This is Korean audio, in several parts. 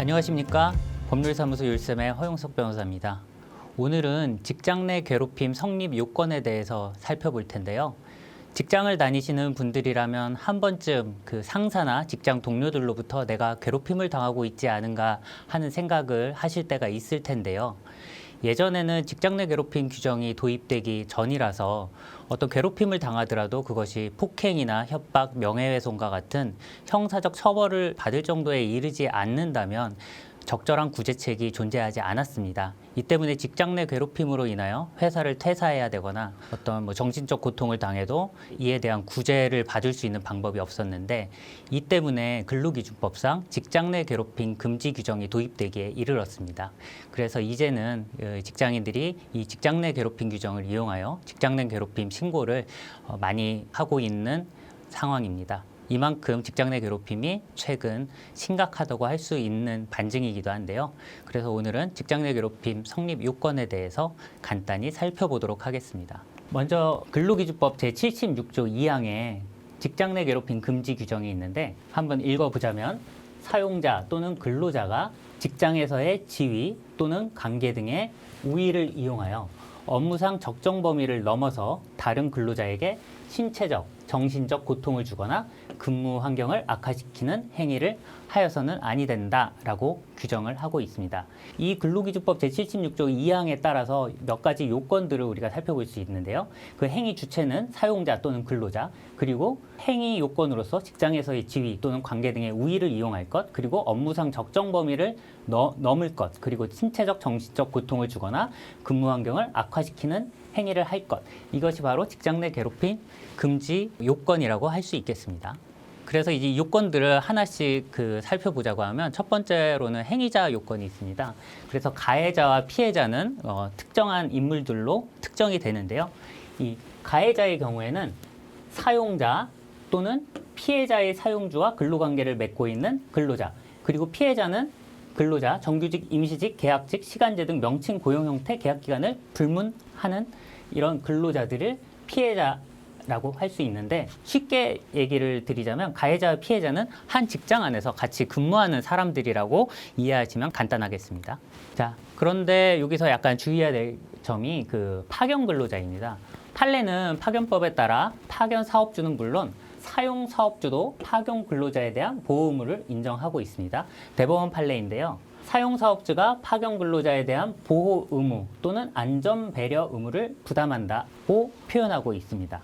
안녕하십니까. 법률사무소 율쌤의 허용석 변호사입니다. 오늘은 직장 내 괴롭힘 성립 요건에 대해서 살펴볼 텐데요. 직장을 다니시는 분들이라면 한 번쯤 그 상사나 직장 동료들로부터 내가 괴롭힘을 당하고 있지 않은가 하는 생각을 하실 때가 있을 텐데요. 예전에는 직장 내 괴롭힘 규정이 도입되기 전이라서 어떤 괴롭힘을 당하더라도 그것이 폭행이나 협박, 명예훼손과 같은 형사적 처벌을 받을 정도에 이르지 않는다면 적절한 구제책이 존재하지 않았습니다. 이 때문에 직장 내 괴롭힘으로 인하여 회사를 퇴사해야 되거나 어떤 정신적 고통을 당해도 이에 대한 구제를 받을 수 있는 방법이 없었는데, 이 때문에 근로기준법상 직장 내 괴롭힘 금지 규정이 도입되기에 이르렀습니다. 그래서 이제는 직장인들이 이 직장 내 괴롭힘 규정을 이용하여 직장 내 괴롭힘 신고를 많이 하고 있는 상황입니다. 이만큼 직장 내 괴롭힘이 최근 심각하다고 할 수 있는 반증이기도 한데요. 그래서 오늘은 직장 내 괴롭힘 성립 요건에 대해서 간단히 살펴보도록 하겠습니다. 먼저 근로기준법 제76조 2항에 직장 내 괴롭힘 금지 규정이 있는데, 한번 읽어보자면 사용자 또는 근로자가 직장에서의 지위 또는 관계 등의 우위를 이용하여 업무상 적정 범위를 넘어서 다른 근로자에게 신체적, 정신적 고통을 주거나 근무 환경을 악화시키는 행위를 하여서는 아니 된다라고 규정을 하고 있습니다. 이 근로기준법 제76조 2항에 따라서 몇 가지 요건들을 우리가 살펴볼 수 있는데요. 그 행위 주체는 사용자 또는 근로자, 그리고 행위 요건으로서 직장에서의 지위 또는 관계 등의 우위를 이용할 것, 그리고 업무상 적정 범위를 넘을 것, 그리고 신체적, 정신적 고통을 주거나 근무 환경을 악화시키는 행위를 할 것, 이것이 바로 직장 내 괴롭힘 금지 요건이라고 할 수 있겠습니다. 그래서 이제 요건들을 하나씩 살펴보자고 하면, 첫 번째로는 행위자 요건이 있습니다. 그래서 가해자와 피해자는 특정한 인물들로 특정이 되는데요. 이 가해자의 경우에는 사용자 또는 피해자의 사용주와 근로관계를 맺고 있는 근로자, 그리고 피해자는 근로자, 정규직, 임시직, 계약직, 시간제 등 명칭 고용 형태 계약 기간을 불문하는 이런 근로자들을 피해자라고 할 수 있는데, 쉽게 얘기를 드리자면 가해자와 피해자는 한 직장 안에서 같이 근무하는 사람들이라고 이해하시면 간단하겠습니다. 자, 그런데 여기서 약간 주의해야 될 점이 파견 근로자입니다. 판례는 파견법에 따라 파견 사업주는 물론 사용 사업주도 파견 근로자에 대한 보호 의무를 인정하고 있습니다. 대법원 판례인데요. 사용 사업주가 파견 근로자에 대한 보호 의무 또는 안전 배려 의무를 부담한다고 표현하고 있습니다.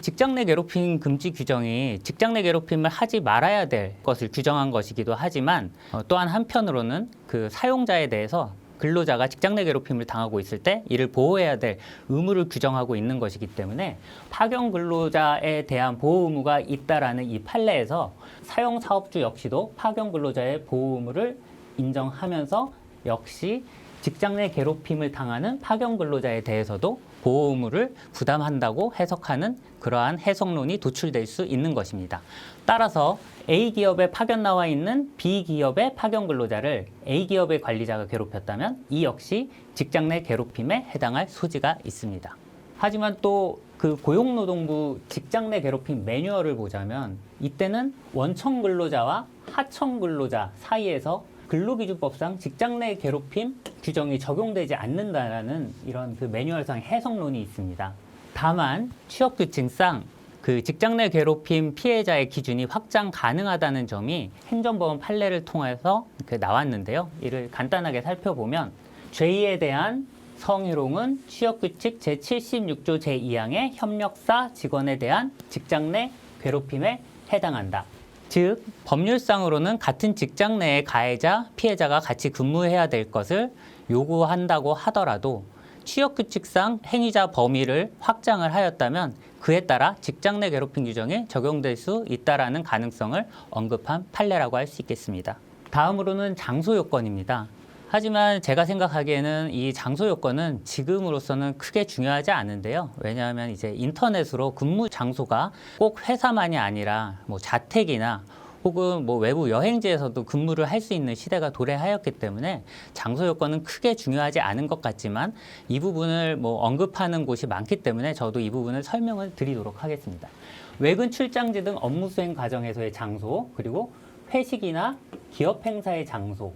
직장 내 괴롭힘 금지 규정이 직장 내 괴롭힘을 하지 말아야 될 것을 규정한 것이기도 하지만, 또한 한편으로는 사용자에 대해서 근로자가 직장 내 괴롭힘을 당하고 있을 때 이를 보호해야 될 의무를 규정하고 있는 것이기 때문에 파견 근로자에 대한 보호 의무가 있다라는 이 판례에서 사용 사업주 역시도 파견 근로자의 보호 의무를 인정하면서 역시 직장 내 괴롭힘을 당하는 파견 근로자에 대해서도 보호 의무를 부담한다고 해석하는 그러한 해석론이 도출될 수 있는 것입니다. 따라서 A기업에 파견 나와 있는 B기업의 파견 근로자를 A기업의 관리자가 괴롭혔다면 이 역시 직장 내 괴롭힘에 해당할 소지가 있습니다. 하지만 또 고용노동부 직장 내 괴롭힘 매뉴얼을 보자면, 이때는 원청 근로자와 하청 근로자 사이에서 근로기준법상 직장 내 괴롭힘 규정이 적용되지 않는다라는 이런 매뉴얼상 해석론이 있습니다. 다만 취업규칙상 직장 내 괴롭힘 피해자의 기준이 확장 가능하다는 점이 행정법원 판례를 통해서 나왔는데요. 이를 간단하게 살펴보면, 죄의에 대한 성희롱은 취업규칙 제76조 제2항의 협력사 직원에 대한 직장 내 괴롭힘에 해당한다. 즉, 법률상으로는 같은 직장 내의 가해자, 피해자가 같이 근무해야 될 것을 요구한다고 하더라도 취업규칙상 행위자 범위를 확장을 하였다면 그에 따라 직장 내 괴롭힘 규정이 적용될 수 있다라는 가능성을 언급한 판례라고 할 수 있겠습니다. 다음으로는 장소 요건입니다. 하지만 제가 생각하기에는 이 장소 요건은 지금으로서는 크게 중요하지 않은데요. 왜냐하면 이제 인터넷으로 근무 장소가 꼭 회사만이 아니라 자택이나 혹은 외부 여행지에서도 근무를 할 수 있는 시대가 도래하였기 때문에 장소 요건은 크게 중요하지 않은 것 같지만, 이 부분을 언급하는 곳이 많기 때문에 저도 이 부분을 설명을 드리도록 하겠습니다. 외근 출장지 등 업무 수행 과정에서의 장소, 그리고 회식이나 기업 행사의 장소,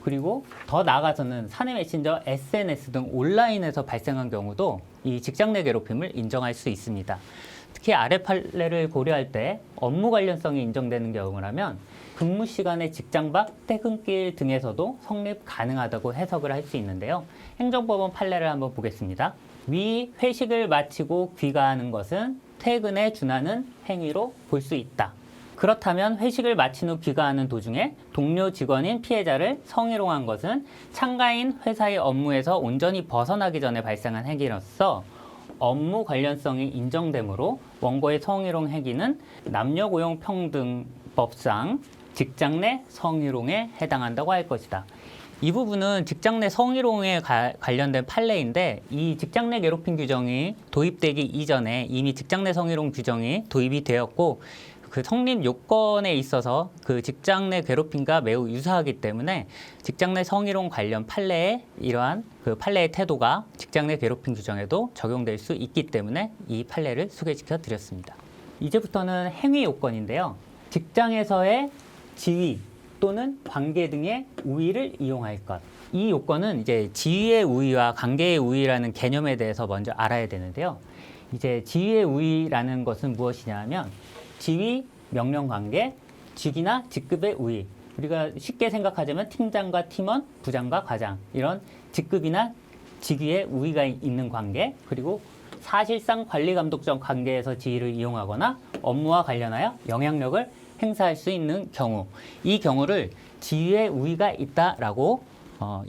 그리고 더 나아가서는 사내 메신저, SNS 등 온라인에서 발생한 경우도 이 직장 내 괴롭힘을 인정할 수 있습니다. 특히 아래 판례를 고려할 때 업무 관련성이 인정되는 경우라면 근무 시간의 직장 밖 퇴근길 등에서도 성립 가능하다고 해석을 할 수 있는데요. 행정법원 판례를 한번 보겠습니다. 위 회식을 마치고 귀가하는 것은 퇴근에 준하는 행위로 볼 수 있다. 그렇다면 회식을 마친 후 귀가하는 도중에 동료 직원인 피해자를 성희롱한 것은 참가인 회사의 업무에서 온전히 벗어나기 전에 발생한 행위로서 업무 관련성이 인정되므로 원고의 성희롱 행위는 남녀고용평등법상 직장 내 성희롱에 해당한다고 할 것이다. 이 부분은 직장 내 성희롱에 관련된 판례인데 이 직장 내 괴롭힘 규정이 도입되기 이전에 이미 직장 내 성희롱 규정이 도입이 되었고 그 성립 요건에 있어서 그 직장 내 괴롭힘과 매우 유사하기 때문에 직장 내 성희롱 관련 판례에 이러한 그 판례의 태도가 직장 내 괴롭힘 규정에도 적용될 수 있기 때문에 이 판례를 소개시켜 드렸습니다. 이제부터는 행위 요건인데요. 직장에서의 지위 또는 관계 등의 우위를 이용할 것. 이 요건은 이제 지위의 우위와 관계의 우위라는 개념에 대해서 먼저 알아야 되는데요. 이제 지위의 우위라는 것은 무엇이냐면 지위, 명령관계, 직위나 직급의 우위. 우리가 쉽게 생각하자면 팀장과 팀원, 부장과 과장 이런 직급이나 직위의 우위가 있는 관계, 그리고 사실상 관리감독적 관계에서 지위를 이용하거나 업무와 관련하여 영향력을 행사할 수 있는 경우, 이 경우를 지위의 우위가 있다라고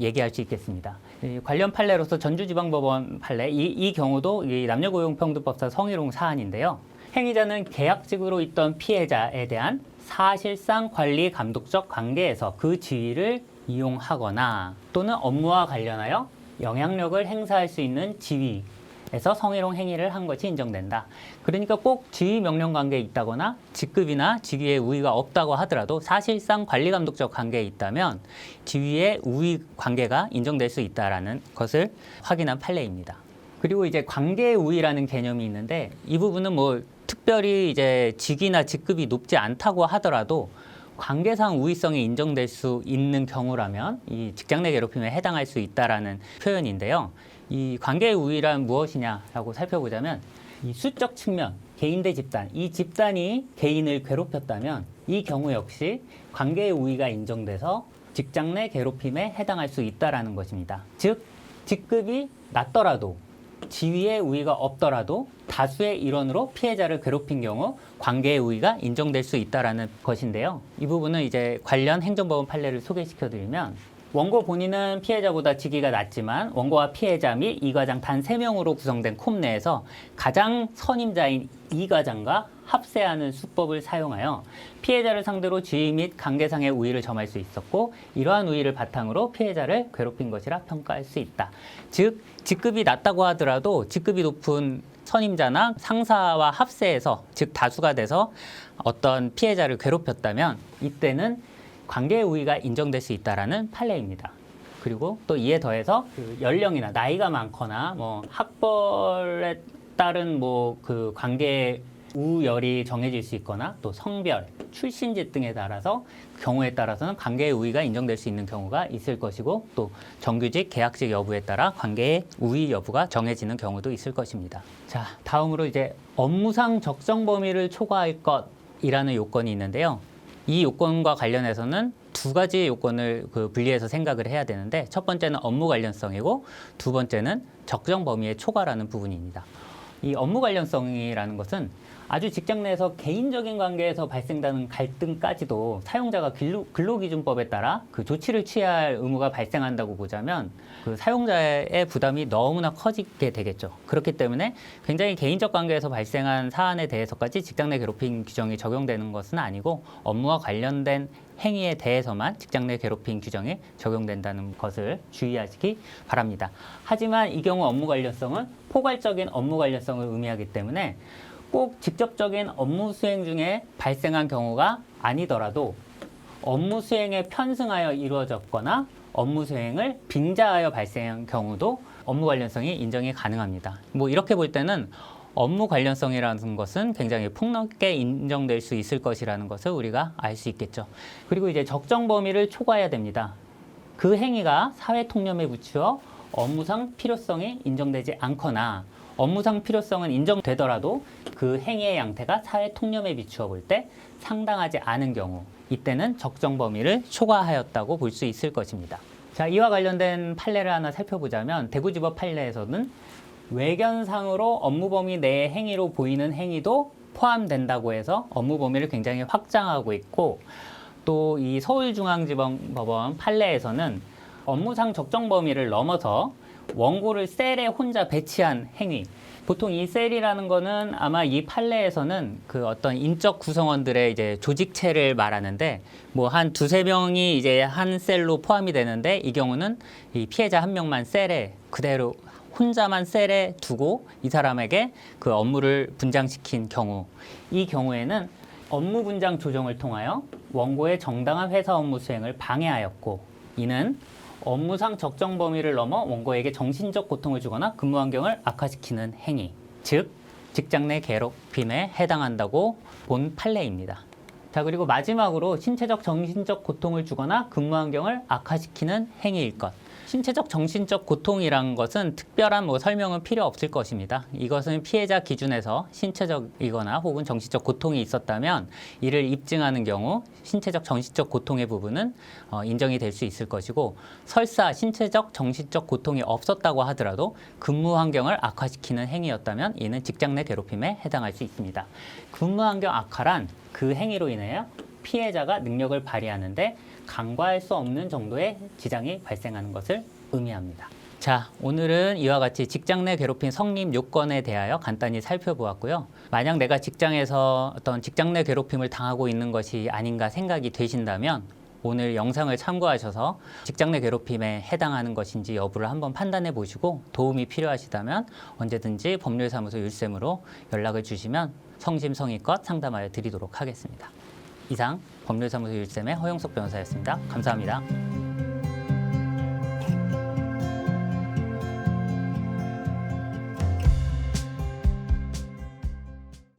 얘기할 수 있겠습니다. 관련 판례로서 전주지방법원 판례, 이 경우도 이 남녀고용평등법상 성희롱 사안인데요. 행위자는 계약직으로 있던 피해자에 대한 사실상 관리 감독적 관계에서 그 지위를 이용하거나 또는 업무와 관련하여 영향력을 행사할 수 있는 지위에서 성희롱 행위를 한 것이 인정된다. 그러니까 꼭 지위 명령 관계에 있다거나 직급이나 직위의 우위가 없다고 하더라도 사실상 관리 감독적 관계에 있다면 지위의 우위 관계가 인정될 수 있다라는 것을 확인한 판례입니다. 그리고 이제 관계의 우위라는 개념이 있는데 이 부분은 뭐 특별히 이제 직위나 직급이 높지 않다고 하더라도 관계상 우위성이 인정될 수 있는 경우라면 이 직장 내 괴롭힘에 해당할 수 있다라는 표현인데요. 이 관계의 우위란 무엇이냐라고 살펴보자면 이 수적 측면, 개인 대 집단, 이 집단이 개인을 괴롭혔다면 이 경우 역시 관계의 우위가 인정돼서 직장 내 괴롭힘에 해당할 수 있다라는 것입니다. 즉, 직급이 낮더라도 지위의 우위가 없더라도 다수의 일원으로 피해자를 괴롭힌 경우 관계의 우위가 인정될 수 있다라는 것인데요. 이 부분은 이제 관련 행정법원 판례를 소개시켜드리면 원고 본인은 피해자보다 직위가 낮지만 원고와 피해자 및 이 과장 단 3명으로 구성된 콤 내에서 가장 선임자인 이 과장과 합세하는 수법을 사용하여 피해자를 상대로 지위 및 관계상의 우위를 점할 수 있었고 이러한 우위를 바탕으로 피해자를 괴롭힌 것이라 평가할 수 있다. 즉, 직급이 낮다고 하더라도 직급이 높은 선임자나 상사와 합세해서 즉 다수가 돼서 어떤 피해자를 괴롭혔다면 이때는 관계의 우위가 인정될 수 있다라는 판례입니다. 그리고 또 이에 더해서 그 연령이나 나이가 많거나 뭐 학벌에 따른 뭐 그 관계 우열이 정해질 수 있거나 또 성별, 출신지 등에 따라서 경우에 따라서는 관계의 우위가 인정될 수 있는 경우가 있을 것이고 또 정규직, 계약직 여부에 따라 관계의 우위 여부가 정해지는 경우도 있을 것입니다. 자, 다음으로 이제 업무상 적정 범위를 초과할 것이라는 요건이 있는데요. 이 요건과 관련해서는 두 가지 요건을 분리해서 생각을 해야 되는데 첫 번째는 업무 관련성이고 두 번째는 적정 범위의 초과라는 부분입니다. 이 업무 관련성이라는 것은 아주 직장 내에서 개인적인 관계에서 발생되는 갈등까지도 사용자가 근로기준법에 따라 그 조치를 취해야 할 의무가 발생한다고 보자면 그 사용자의 부담이 너무나 커지게 되겠죠. 그렇기 때문에 굉장히 개인적 관계에서 발생한 사안에 대해서까지 직장 내 괴롭힘 규정이 적용되는 것은 아니고 업무와 관련된 행위에 대해서만 직장 내 괴롭힘 규정이 적용된다는 것을 주의하시기 바랍니다. 하지만 이 경우 업무 관련성은 포괄적인 업무 관련성을 의미하기 때문에 꼭 직접적인 업무 수행 중에 발생한 경우가 아니더라도 업무 수행에 편승하여 이루어졌거나 업무 수행을 빙자하여 발생한 경우도 업무 관련성이 인정이 가능합니다. 뭐 이렇게 볼 때는 업무 관련성이라는 것은 굉장히 폭넓게 인정될 수 있을 것이라는 것을 우리가 알 수 있겠죠. 그리고 이제 적정 범위를 초과해야 됩니다. 그 행위가 사회 통념에 부추어 업무상 필요성이 인정되지 않거나 업무상 필요성은 인정되더라도 그 행위의 양태가 사회 통념에 비추어 볼 때 상당하지 않은 경우, 이때는 적정 범위를 초과하였다고 볼 수 있을 것입니다. 자, 이와 관련된 판례를 하나 살펴보자면 대구지법 판례에서는 외견상으로 업무 범위 내의 행위로 보이는 행위도 포함된다고 해서 업무 범위를 굉장히 확장하고 있고, 또 이 서울중앙지방법원 판례에서는 업무상 적정 범위를 넘어서 원고를 셀에 혼자 배치한 행위, 보통 이 셀이라는 거는 아마 이 판례에서는 그 어떤 인적 구성원들의 이제 조직체를 말하는데, 뭐 한 두세 명이 이제 한 셀로 포함이 되는데, 이 경우는 이 피해자 한 명만 셀에 그대로 혼자만 셀에 두고 이 사람에게 그 업무를 분장시킨 경우, 이 경우에는 업무 분장 조정을 통하여 원고의 정당한 회사 업무 수행을 방해하였고, 이는 업무상 적정 범위를 넘어 원고에게 정신적 고통을 주거나 근무 환경을 악화시키는 행위, 즉 직장 내 괴롭힘에 해당한다고 본 판례입니다. 자, 그리고 마지막으로 신체적 정신적 고통을 주거나 근무 환경을 악화시키는 행위일 것. 신체적 정신적 고통이란 것은 특별한 설명은 필요 없을 것입니다. 이것은 피해자 기준에서 신체적이거나 혹은 정신적 고통이 있었다면 이를 입증하는 경우 신체적 정신적 고통의 부분은 인정이 될 수 있을 것이고, 설사 신체적 정신적 고통이 없었다고 하더라도 근무 환경을 악화시키는 행위였다면 이는 직장 내 괴롭힘에 해당할 수 있습니다. 근무 환경 악화란 그 행위로 인하여 피해자가 능력을 발휘하는데 간과할 수 없는 정도의 지장이 발생하는 것을 의미합니다. 자, 오늘은 이와 같이 직장 내 괴롭힘 성립 요건에 대하여 간단히 살펴보았고요. 만약 내가 직장에서 어떤 직장 내 괴롭힘을 당하고 있는 것이 아닌가 생각이 되신다면 오늘 영상을 참고하셔서 직장 내 괴롭힘에 해당하는 것인지 여부를 한번 판단해 보시고, 도움이 필요하시다면 언제든지 법률사무소 율쌤으로 연락을 주시면 성심성의껏 상담하여 드리도록 하겠습니다. 이상 법률사무소 율쌤의 허용석 변호사였습니다. 감사합니다.